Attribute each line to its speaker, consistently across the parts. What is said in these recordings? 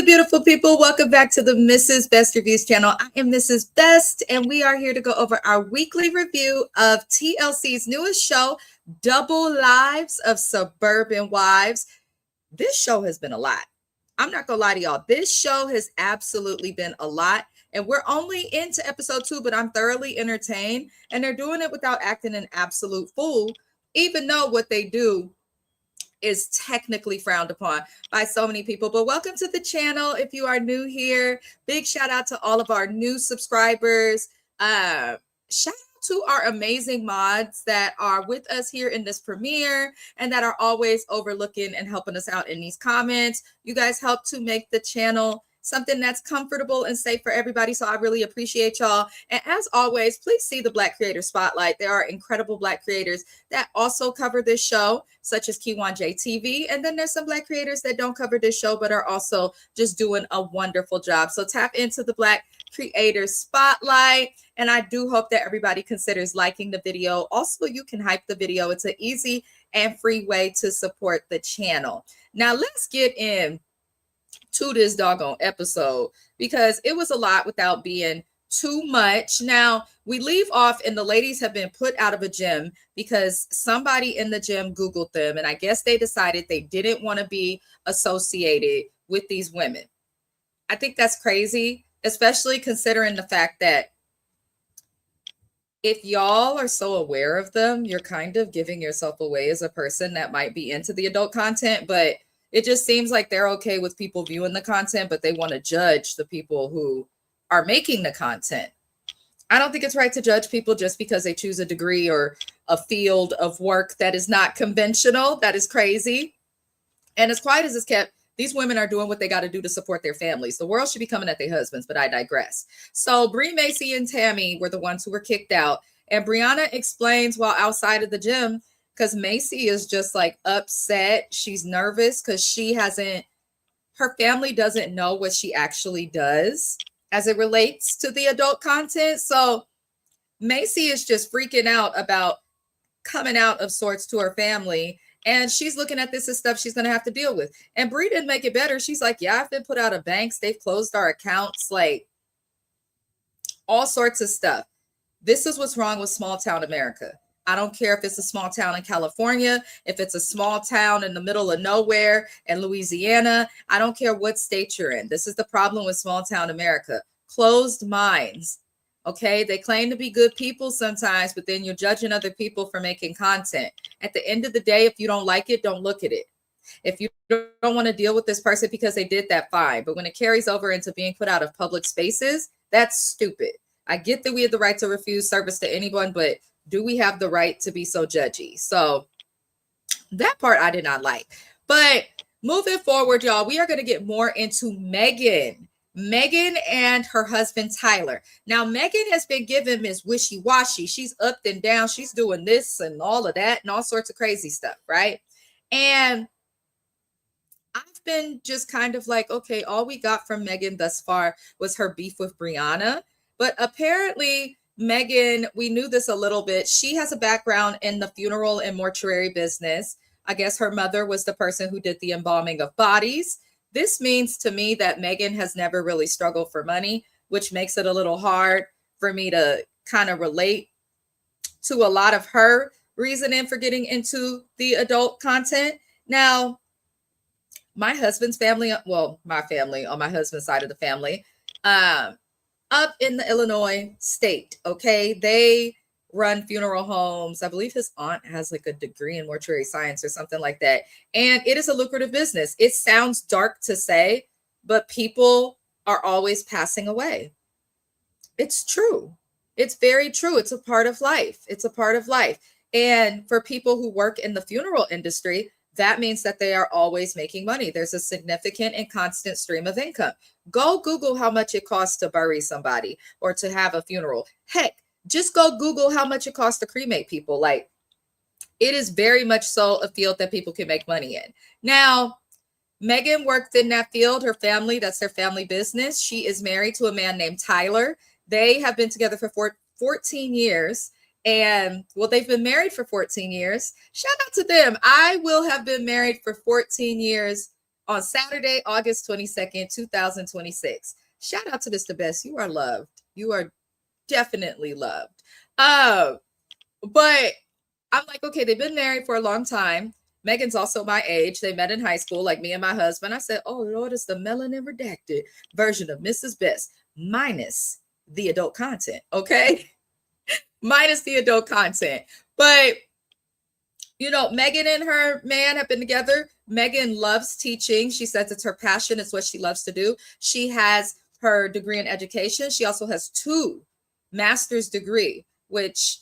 Speaker 1: good, beautiful people? Welcome back to the Mrs. Best Reviews channel. I am Mrs. Best, and we are here to go over our weekly review of TLC's newest show, Double Lives of Suburban Wives. This show has been a lot. I'm not going to lie to y'all. This show has absolutely been a lot, and we're only into episode 2, but I'm thoroughly entertained, and they're doing it without acting an absolute fool, even though what they do is technically frowned upon by so many people. But welcome to the channel. If you are new here, big shout out to all of our new subscribers. Shout out to our amazing mods that are with us here in this premiere and that are always overlooking and helping us out in these comments. You guys help to make the channel something that's comfortable and safe for everybody. So I really appreciate y'all. And as always, please see the Black Creator Spotlight. There are incredible Black creators that also cover this show, such as Kiwan JTV. And then there's some Black creators that don't cover this show, but are also just doing a wonderful job. So tap into the Black Creator Spotlight. And I do hope that everybody considers liking the video. Also, you can hype the video. It's an easy and free way to support the channel. Now let's get in to this doggone episode because it was a lot without being too much. Now we leave off and the ladies have been put out of a gym because somebody in the gym Googled them, and I guess they decided they didn't want to be associated with these women. I think that's crazy, especially considering the fact that if y'all are so aware of them, you're kind of giving yourself away as a person that might be into the adult content. But it just seems like they're okay with people viewing the content, but they want to judge the people who are making the content. I don't think it's right to judge people just because they choose a degree or a field of work that is not conventional. That is crazy. And as quiet as it's kept, these women are doing what they got to do to support their families. The world should be coming at their husbands, but I digress. So Bree, Macy, and Tammy were the ones who were kicked out. And Briana explains while outside of the gym, because Macy is just like upset. She's nervous because her family doesn't know what she actually does as it relates to the adult content. So Macy is just freaking out about coming out of sorts to her family. And she's looking at this as stuff she's going to have to deal with. And Bree didn't make it better. She's like, yeah, I've been put out of banks. They've closed our accounts, like all sorts of stuff. This is what's wrong with small town America. I don't care if it's a small town in California, if it's a small town in the middle of nowhere in Louisiana. I don't care what state you're in. This is the problem with small town America. Closed minds. Okay, they claim to be good people sometimes, but then you're judging other people for making content. At the end of the day, if you don't like it, don't look at it. If you don't want to deal with this person because they did that, fine. But when it carries over into being put out of public spaces, that's stupid. I get that we have the right to refuse service to anyone, but do we have the right to be so judgy? So that part I did not like. But moving forward, y'all, we are going to get more into Megan and her husband, Tyler. Now, Megan has been given Miss Wishy-Washy. She's up and down. She's doing this and all of that and all sorts of crazy stuff, right? And I've been just kind of like, okay, all we got from Megan thus far was her beef with Briana. But apparently Megan, we knew this a little bit. She has a background in the funeral and mortuary business. I guess her mother was the person who did the embalming of bodies. This means to me that Megan has never really struggled for money, which makes it a little hard for me to kind of relate to a lot of her reasoning for getting into the adult content. Now, my husband's family, well, my family on my husband's side of the family, up in the Illinois state, okay? They run funeral homes. I believe his aunt has like a degree in mortuary science or something like that. And it is a lucrative business. It sounds dark to say, but people are always passing away. It's true. It's very true. It's a part of life. It's a part of life. And for people who work in the funeral industry, that means that they are always making money. There's a significant and constant stream of income. Go Google how much it costs to bury somebody or to have a funeral. Heck, just go Google how much it costs to cremate people. Like, it is very much so a field that people can make money in. Now, Megan worked in that field. Her family, that's their family business. She is married to a man named Tyler. They have been together for 14 years. And well, they've been married for 14 years. Shout out to them. I will have been married for 14 years on Saturday, August 22nd, 2026. Shout out to Mr. Best. You are loved. You are definitely loved. But I'm like, okay, they've been married for a long time. Megan's also my age. They met in high school, like me and my husband. I said, oh, Lord, it's the melanin redacted version of Mrs. Best, minus the adult content, okay? Minus the adult content. But, you know, Megan and her man have been together. Megan loves teaching. She says it's her passion. It's what she loves to do. She has her degree in education. She also has 2 master's degree, which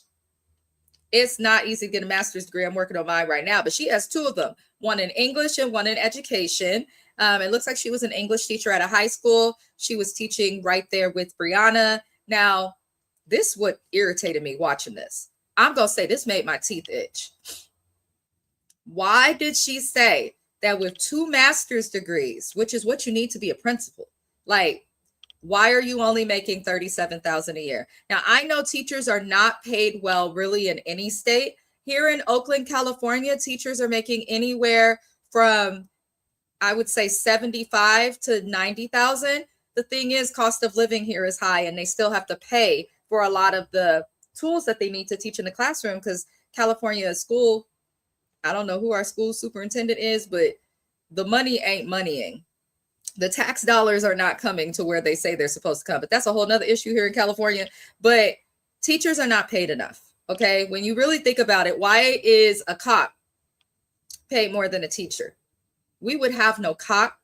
Speaker 1: it's not easy to get a master's degree. I'm working on mine right now, but she has 2 of them, one in English and one in education. It looks like she was an English teacher at a high school. She was teaching right there with Briana. Now, this what irritated me watching this. I'm going to say this made my teeth itch. Why did she say that with 2 master's degrees, which is what you need to be a principal, like, why are you only making $37,000 a year? Now, I know teachers are not paid well really in any state. Here in Oakland, California, teachers are making anywhere from, I would say, 75 to 90,000. The thing is, cost of living here is high, and they still have to pay for a lot of the tools that they need to teach in the classroom, because California school, I don't know who our school superintendent is, but the money ain't moneying. The tax dollars are not coming to where they say they're supposed to come. But that's a whole nother issue here in California. But teachers are not paid enough. Okay. When you really think about it, why is a cop paid more than a teacher? We would have no cop.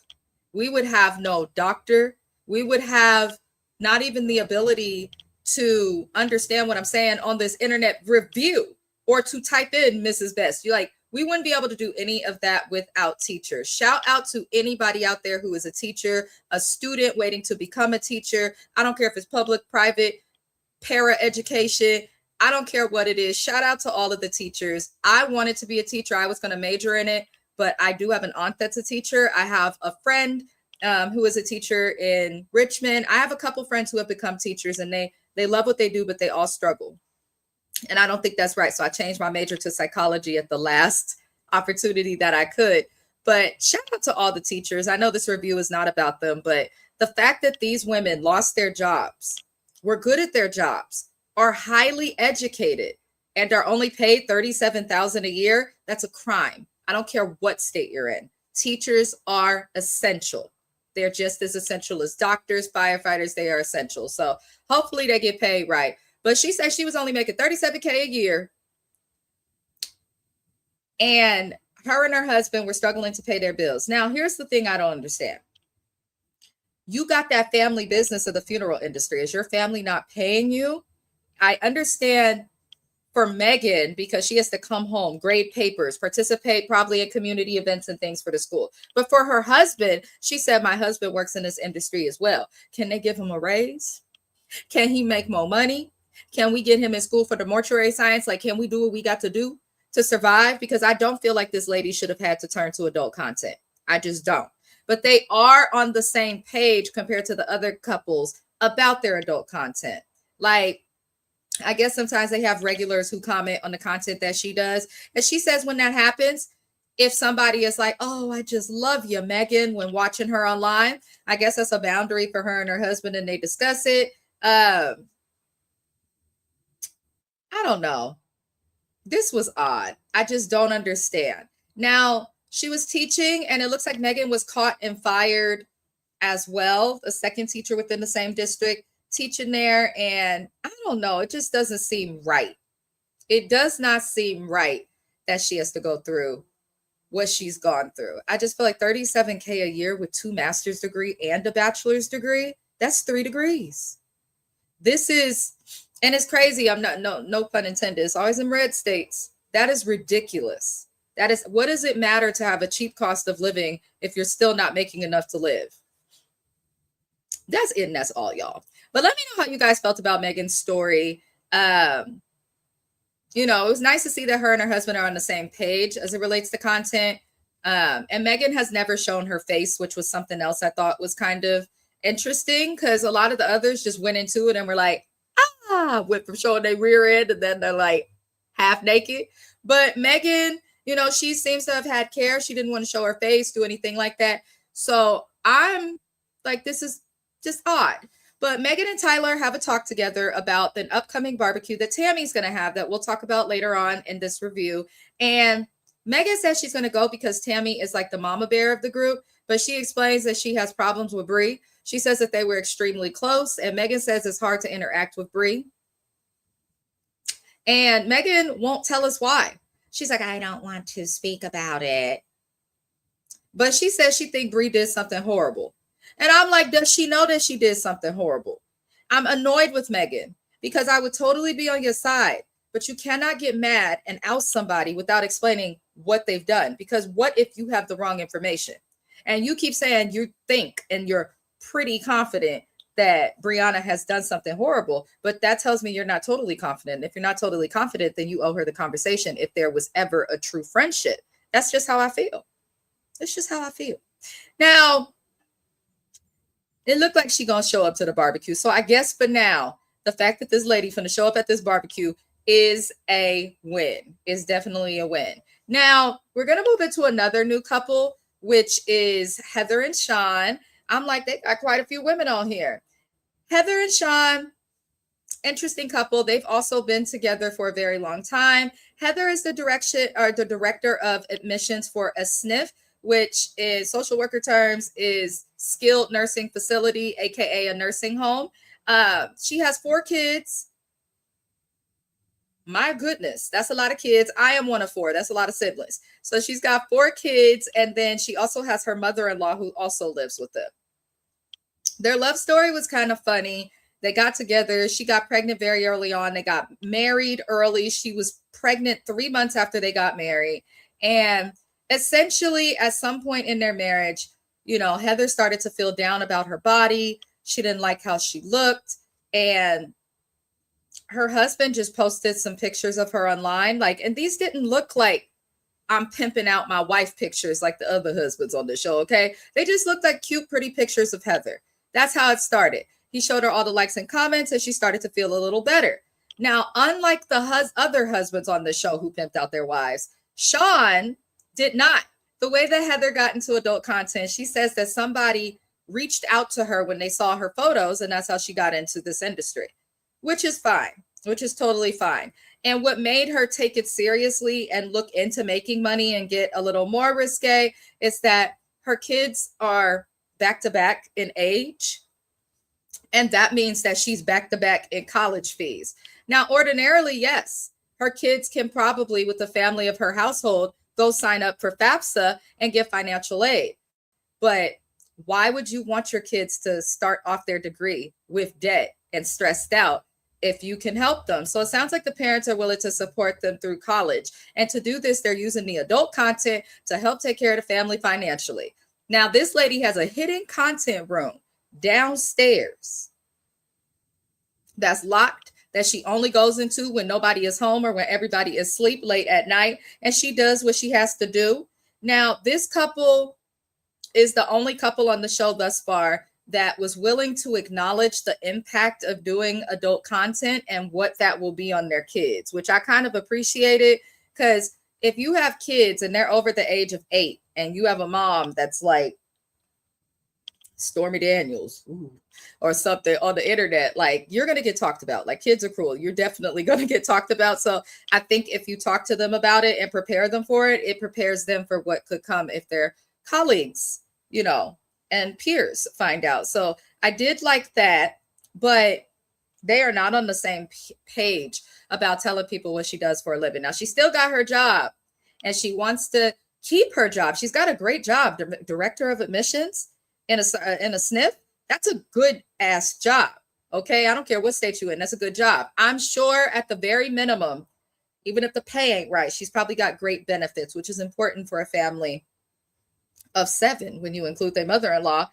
Speaker 1: We would have no doctor. We would have not even the ability to understand what I'm saying on this internet review or to type in Mrs. Best. You're like, we wouldn't be able to do any of that without teachers. Shout out to anybody out there who is a teacher, a student waiting to become a teacher. I don't care if it's public, private, para education. I don't care what it is. Shout out to all of the teachers. I wanted to be a teacher. I was going to major in it, but I do have an aunt that's a teacher. I have a friend who is a teacher in Richmond. I have a couple friends who have become teachers, and they love what they do, but they all struggle. And I don't think that's right. So I changed my major to psychology at the last opportunity that I could. But shout out to all the teachers. I know this review is not about them, but the fact that these women lost their jobs, were good at their jobs, are highly educated, and are only paid $37,000 a year, that's a crime. I don't care what state you're in. Teachers are essential. They're just as essential as doctors, firefighters. They are essential. So hopefully they get paid right. But she said she was only making $37,000 a year. And her and her husband were struggling to pay their bills. Now, here's the thing I don't understand. You got that family business of the funeral industry. Is your family not paying you? I understand for Megan, because she has to come home, grade papers, participate probably in community events and things for the school. But for her husband, she said, my husband works in this industry as well. Can they give him a raise? Can he make more money? Can we get him in school for the mortuary science? Like, can we do what we got to do to survive? Because I don't feel like this lady should have had to turn to adult content. I just don't. But they are on the same page compared to the other couples about their adult content. Like, I guess sometimes they have regulars who comment on the content that she does. And she says when that happens, if somebody is like, oh, I just love you, Megan, when watching her online, I guess that's a boundary for her and her husband, and they discuss it. I don't know. This was odd. I just don't understand. Now, she was teaching, and it looks like Megan was caught and fired as well. A second teacher within the same district teaching there. And I don't know. It just doesn't seem right. It does not seem right that she has to go through what she's gone through. I just feel like $37,000 a year with 2 master's degree and a bachelor's degree, that's 3 degrees. This is, and it's crazy. I'm not, no pun intended. It's always in red states. That is ridiculous. That is, what does it matter to have a cheap cost of living if you're still not making enough to live? That's it, and that's all, y'all. But let me know how you guys felt about Megan's story. You know, it was nice to see that her and her husband are on the same page as it relates to content. And Megan has never shown her face, which was something else I thought was kind of interesting, because a lot of the others just went into it and were like, went from showing their rear end, and then they're like half naked. But Megan, She seems to have had care. She didn't want to show her face, do anything like that. So I'm like, this is just odd. But Megan and Tyler have a talk together about the upcoming barbecue that Tammy's going to have that we'll talk about later on in this review. And Megan says she's going to go because Tammy is like the mama bear of the group, but she explains that she has problems with Bree. She says that they were extremely close, and Megan says it's hard to interact with Bree. And Megan won't tell us why. She's like, I don't want to speak about it. But she says she thinks Bree did something horrible. And I'm like, does she know that she did something horrible? I'm annoyed with Megan because I would totally be on your side, but you cannot get mad and oust somebody without explaining what they've done. Because what if you have the wrong information? And you keep saying you think and you're pretty confident that Briana has done something horrible, but that tells me you're not totally confident. If you're not totally confident, then you owe her the conversation if there was ever a true friendship. That's just how I feel. It's just how I feel. Now, it looked like she gonna show up to the barbecue. So I guess for now, the fact that this lady finna show up at this barbecue is a win. Is definitely a win. Now, we're gonna move into another new couple, which is Heather and Shawn. I'm like, they got quite a few women on here. Heather and Shawn, interesting couple. They've also been together for a very long time. Heather is the director of admissions for a SNF, which is social worker terms is skilled nursing facility, aka a nursing home. She has 4 kids. My goodness, that's a lot of kids. I am one of 4. That's a lot of siblings. So she's got 4 kids, and then she also has her mother-in-law who also lives with them. Their love story was kind of funny. They got together. She got pregnant very early on. They got married early. She was pregnant 3 months after they got married. And essentially, at some point in their marriage, Heather started to feel down about her body. She didn't like how she looked. And her husband just posted some pictures of her online. And these didn't look like I'm pimping out my wife pictures like the other husbands on the show, okay? They just looked like cute, pretty pictures of Heather. That's how it started. He showed her all the likes and comments, and she started to feel a little better. Now, unlike the other husbands on the show who pimped out their wives, Shawn did not. The way that Heather got into adult content, she says that somebody reached out to her when they saw her photos, and that's how she got into this industry, which is fine, which is totally fine. And what made her take it seriously and look into making money and get a little more risque is that her kids are back-to-back in age. And that means that she's back-to-back in college fees. Now, ordinarily, yes, her kids can probably, with the family of her household, go sign up for FAFSA and get financial aid. But why would you want your kids to start off their degree with debt and stressed out if you can help them? So it sounds like the parents are willing to support them through college. And to do this, they're using the adult content to help take care of the family financially. Now, this lady has a hidden content room downstairs that's locked, that she only goes into when nobody is home or when everybody is asleep late at night. And she does what she has to do. Now, this couple is the only couple on the show thus far that was willing to acknowledge the impact of doing adult content and what that will be on their kids, which I kind of appreciated, because if you have kids and they're over the age of 8 and you have a mom that's like Stormy Daniels or something on the internet, you're going to get talked about. Kids are cruel. You're definitely going to get talked about. So I think if you talk to them about it and prepare them for it, it prepares them for what could come if their colleagues, and peers find out. So I did like that, but they are not on the same page about telling people what she does for a living. Now, she still got her job and she wants to keep her job. She's got a great job, director of admissions in a SNF. That's a good ass job. Okay. I don't care what state you're in. That's a good job. I'm sure at the very minimum, even if the pay ain't right, she's probably got great benefits, which is important for a family of 7 when you include their mother-in-law.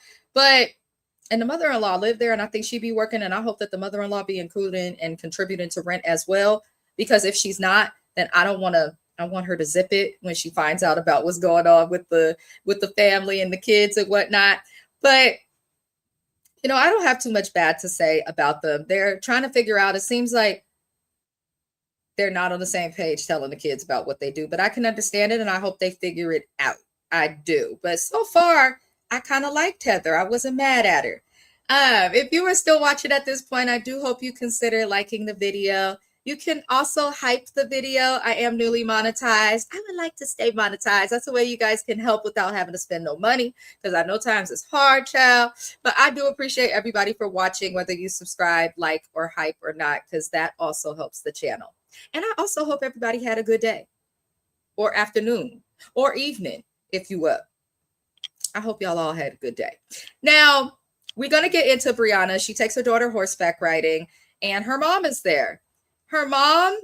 Speaker 1: And the mother-in-law lived there, and I think she'd be working, and I hope that the mother-in-law be including and contributing to rent as well, because if she's not, then I want her to zip it when she finds out about what's going on with the family and the kids and whatnot. But I don't have too much bad to say about them. They're trying to figure out, it seems like they're not on the same page telling the kids about what they do. But I can understand it, and I hope they figure it out. I do. But so far, I kind of liked Heather. I wasn't mad at her. If you are still watching at this point, I do hope you consider liking the video. You can also hype the video. I am newly monetized. I would like to stay monetized. That's the way you guys can help without having to spend no money, because I know times it's hard, child. But I do appreciate everybody for watching, whether you subscribe, like, or hype or not, because that also helps the channel. And I also hope everybody had a good day or afternoon or evening, if you will. I hope y'all all had a good day. Now, we're going to get into Briana. She takes her daughter horseback riding, and her mom is there. Her mom,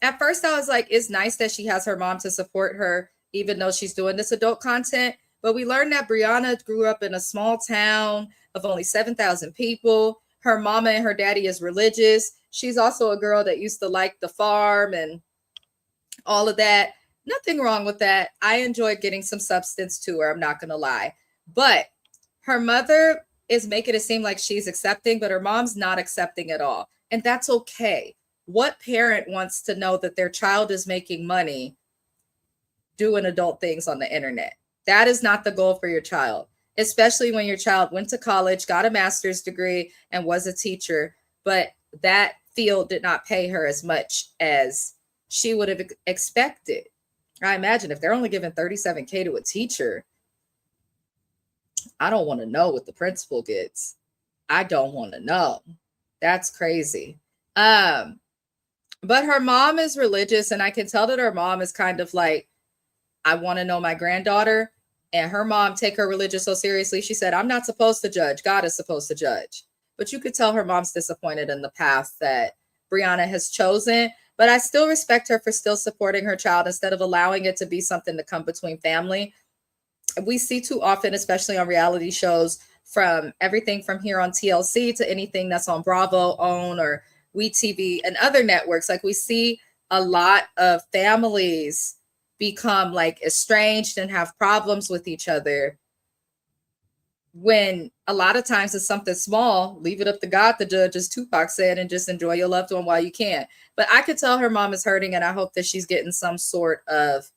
Speaker 1: at first I was like, it's nice that she has her mom to support her, even though she's doing this adult content. But we learned that Briana grew up in a small town of only 7,000 people. Her mama and her daddy is religious. She's also a girl that used to like the farm and all of that. Nothing wrong with that. I enjoyed getting some substance to her, I'm not going to lie. But her mother is making it seem like she's accepting, but her mom's not accepting at all. And that's okay. What parent wants to know that their child is making money doing adult things on the internet? That is not the goal for your child, especially when your child went to college, got a master's degree, and was a teacher, but that field did not pay her as much as she would have expected. I imagine if they're only giving $37K to a teacher, I don't want to know what the principal gets. I don't want to know. That's crazy. But her mom is religious, and I can tell that her mom is kind of like, I want to know my granddaughter. And her mom take her religion so seriously. She said, I'm not supposed to judge. God is supposed to judge. But you could tell her mom's disappointed in the path that Briana has chosen. But I still respect her for still supporting her child instead of allowing it to be something to come between family. We see too often, especially on reality shows, from everything from here on TLC to anything that's on Bravo, OWN, or WeTV and other networks. Like, we see a lot of families become like estranged and have problems with each other, when a lot of times it's something small. Leave it up to God to judge, as Tupac said, and just enjoy your loved one while you can. But I could tell her mom is hurting, and I hope that she's getting some sort of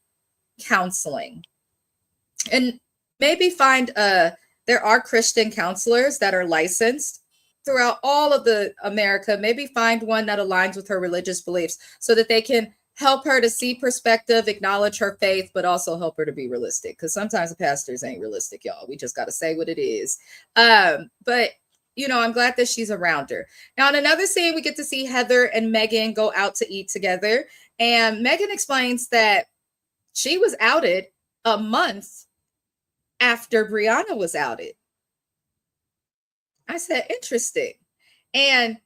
Speaker 1: counseling. And maybe find there are Christian counselors that are licensed throughout all of the America. Maybe find one that aligns with her religious beliefs so that they can help her to see perspective, acknowledge her faith, but also help her to be realistic. Because sometimes the pastors ain't realistic, y'all. We just got to say what it is. But, you know, I'm glad that she's around her. Now, in another scene, we get to see Heather and Megan go out to eat together. And Megan explains that she was outed a month after Briana was outed. I said, interesting. And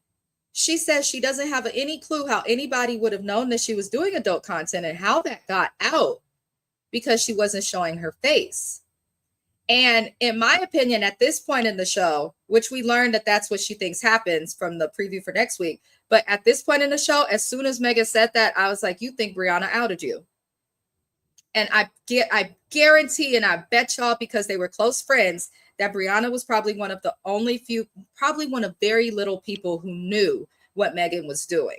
Speaker 1: she says she doesn't have any clue how anybody would have known that she was doing adult content and how that got out, because she wasn't showing her face. And in my opinion, at this point in the show, which we learned that that's what she thinks happens from the preview for next week. But at this point in the show, as soon as Megan said that, I was like, you think Briana outed you? And I guarantee, and I bet y'all, because they were close friends, that Briana was probably one of the only few, probably one of very little people who knew what Megan was doing.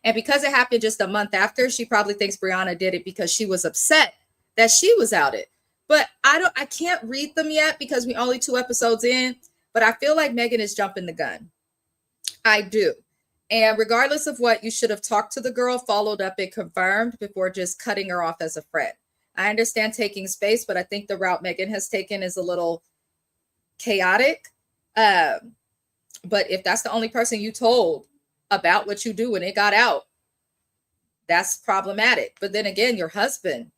Speaker 1: And because it happened just a month after, she probably thinks Briana did it because she was upset that she was outed. But I can't read them yet because we're only 2 episodes in, but I feel like Megan is jumping the gun. I do. And regardless of what, you should have talked to the girl, followed up, and confirmed before just cutting her off as a friend. I understand taking space, but I think the route Megan has taken is a little chaotic. But if that's the only person you told about what you do when it got out, that's problematic. But then again, your husband,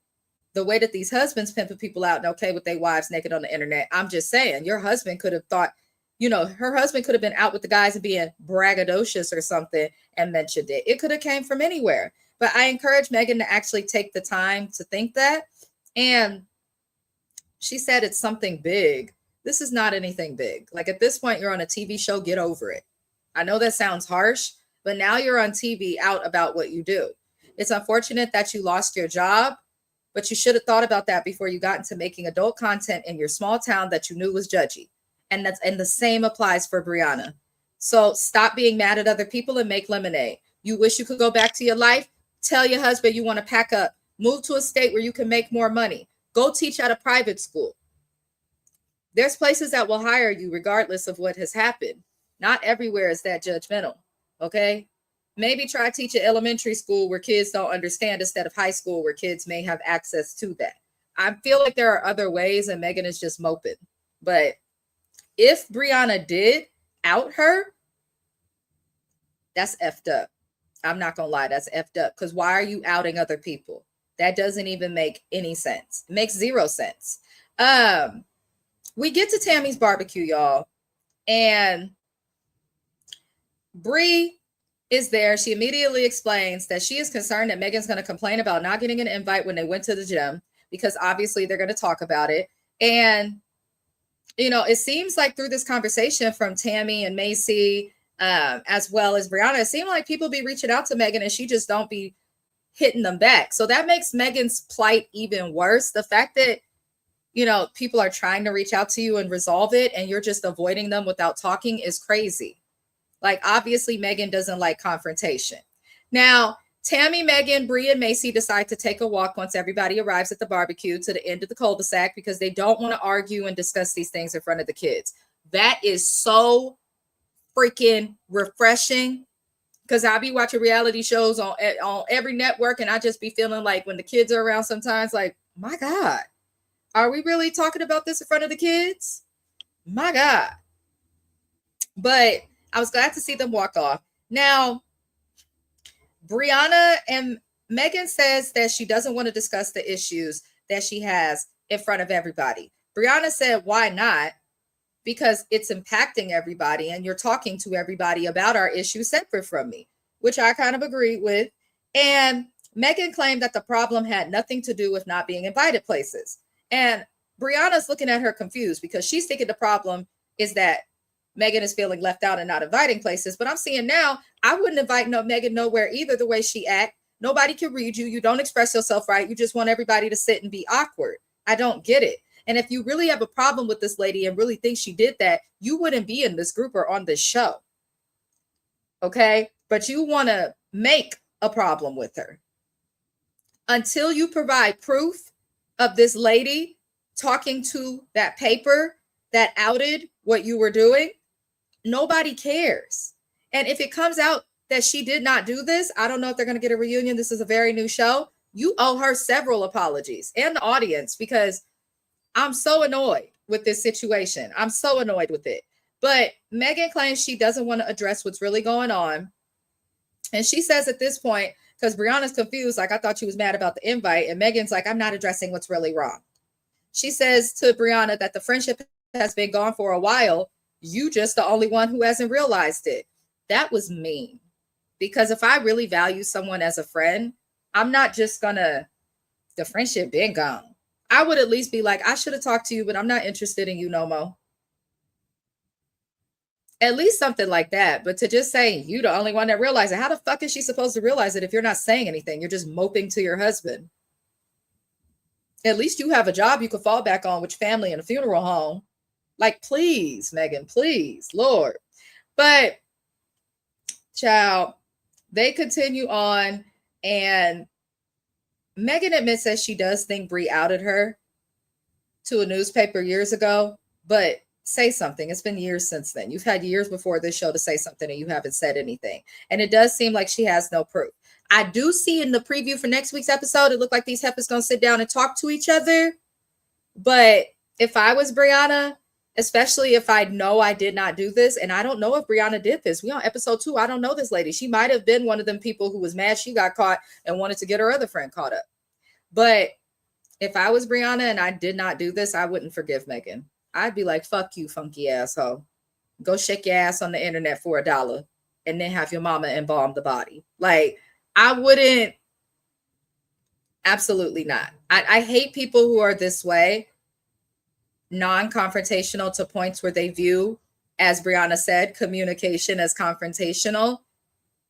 Speaker 1: the way that these husbands pimping people out and okay with their wives naked on the internet, I'm just saying, your husband could have thought, you know, her husband could have been out with the guys and being braggadocious or something and mentioned it. It could have came from anywhere. But I encourage Megan to actually take the time to think that. And she said it's something big. This is not anything big. Like, at this point, you're on a TV show. Get over it. I know that sounds harsh, but now you're on TV out about what you do. It's unfortunate that you lost your job, but you should have thought about that before you got into making adult content in your small town that you knew was judgy. And the same applies for Briana. So stop being mad at other people and make lemonade. You wish you could go back to your life? Tell your husband you want to pack up, move to a state where you can make more money, go teach at a private school. There's places that will hire you regardless of what has happened. Not everywhere is that judgmental. Okay. Maybe try teach at elementary school where kids don't understand instead of high school where kids may have access to that. I feel like there are other ways and Megan is just moping. But if Briana did out her, that's effed up. I'm not going to lie. That's effed up. Because why are you outing other people? That doesn't even make any sense. It makes zero sense. We get to Tammy's barbecue, y'all. And Bree is there. She immediately explains that she is concerned that Megan's going to complain about not getting an invite when they went to the gym, because obviously they're going to talk about it. And, you know, it seems like through this conversation from Tammy and Macy, as well as Briana, it seemed like people be reaching out to Megan and she just don't be hitting them back. So that makes Megan's plight even worse. The fact that, you know, people are trying to reach out to you and resolve it and you're just avoiding them without talking is crazy. Like, obviously, Megan doesn't like confrontation. Now, Tammy, Megan, Bree, and Macy decide to take a walk once everybody arrives at the barbecue to the end of the cul-de-sac because they don't want to argue and discuss these things in front of the kids. That is so freaking refreshing, because I be watching reality shows on every network and I just be feeling like when the kids are around sometimes, like, my God, are we really talking about this in front of the kids? My God. But I was glad to see them walk off. Now, Briana and Megan says that she doesn't want to discuss the issues that she has in front of everybody. Briana said, why not? Because it's impacting everybody and you're talking to everybody about our issue separate from me, which I kind of agree with. And Megan claimed that the problem had nothing to do with not being invited places. And Briana's looking at her confused because she's thinking the problem is that Megan is feeling left out and not inviting places. But I'm seeing now, I wouldn't invite Megan nowhere either, the way she act. Nobody can read you. You don't express yourself right. You just want everybody to sit and be awkward. I don't get it. And if you really have a problem with this lady and really think she did that, you wouldn't be in this group or on this show. Okay? But you want to make a problem with her. Until you provide proof of this lady talking to that paper that outed what you were doing, nobody cares. And if it comes out that she did not do this, I don't know if they're going to get a reunion. This is a very new show. You owe her several apologies and the audience, because I'm so annoyed with this situation. I'm so annoyed with it. But Megan claims she doesn't want to address what's really going on. And she says at this point, because Briana's confused, like, I thought she was mad about the invite. And Megan's like, I'm not addressing what's really wrong. She says to Briana that the friendship has been gone for a while. You just the only one who hasn't realized it. That was mean. Because if I really value someone as a friend, I'm not just gonna, the friendship been gone. I would at least be like, I should have talked to you, but I'm not interested in you no more. At least something like that. But to just say you the only one that realized it, how the fuck is she supposed to realize it if you're not saying anything? You're just moping to your husband. At least you have a job you could fall back on with family and a funeral home. Like, please, Megan, please, Lord. But, child, they continue on, and Megan admits that she does think Bree outed her to a newspaper years ago, but say something. It's been years since then. You've had years before this show to say something, and you haven't said anything. And it does seem like she has no proof. I do see in the preview for next week's episode, it looked like these heifers going to sit down and talk to each other. But if I was Briana, especially if I know I did not do this, and I don't know if Briana did this. We on episode 2. I don't know this lady. She might have been one of them people who was mad she got caught and wanted to get her other friend caught up. But if I was Briana and I did not do this, I wouldn't forgive Megan. I'd be like, fuck you, funky asshole. Go shake your ass on the internet for $1 and then have your mama embalm the body. Like, I wouldn't. Absolutely not. I hate people who are this way, non-confrontational to points where they view, as Briana said, communication as confrontational.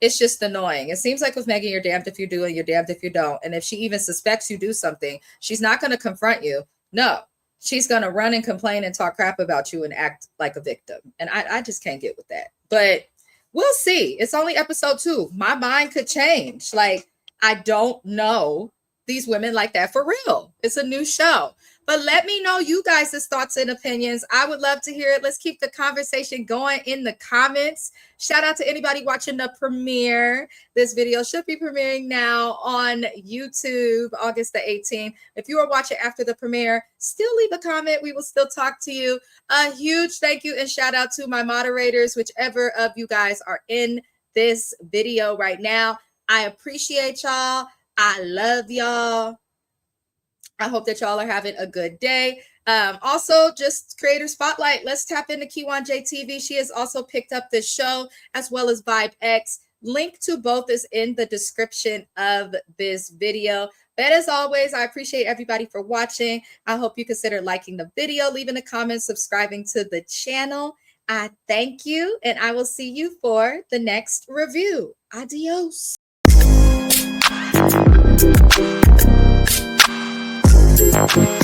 Speaker 1: It's just annoying. It seems like with Megan, you're damned if you do and you're damned if you don't. And if she even suspects you do something, she's not going to confront you. No, she's going to run and complain and talk crap about you and act like a victim. And I just can't get with that. But we'll see. It's only episode 2. My mind could change. Like, I don't know these women like that for real. It's a new show. But let me know you guys' thoughts and opinions. I would love to hear it. Let's keep the conversation going in the comments. Shout out to anybody watching the premiere. This video should be premiering now on YouTube, August the 18th. If you are watching after the premiere, still leave a comment. We will still talk to you. A huge thank you and shout out to my moderators, whichever of you guys are in this video right now. I appreciate y'all. I love y'all. I hope that y'all are having a good day. Also, just creator spotlight. Let's tap into Kiwan JTV. She has also picked up this show as well as Vibe X. Link to both is in the description of this video. But as always, I appreciate everybody for watching. I hope you consider liking the video, leaving a comment, subscribing to the channel. I thank you, and I will see you for the next review. Adios. Thank you.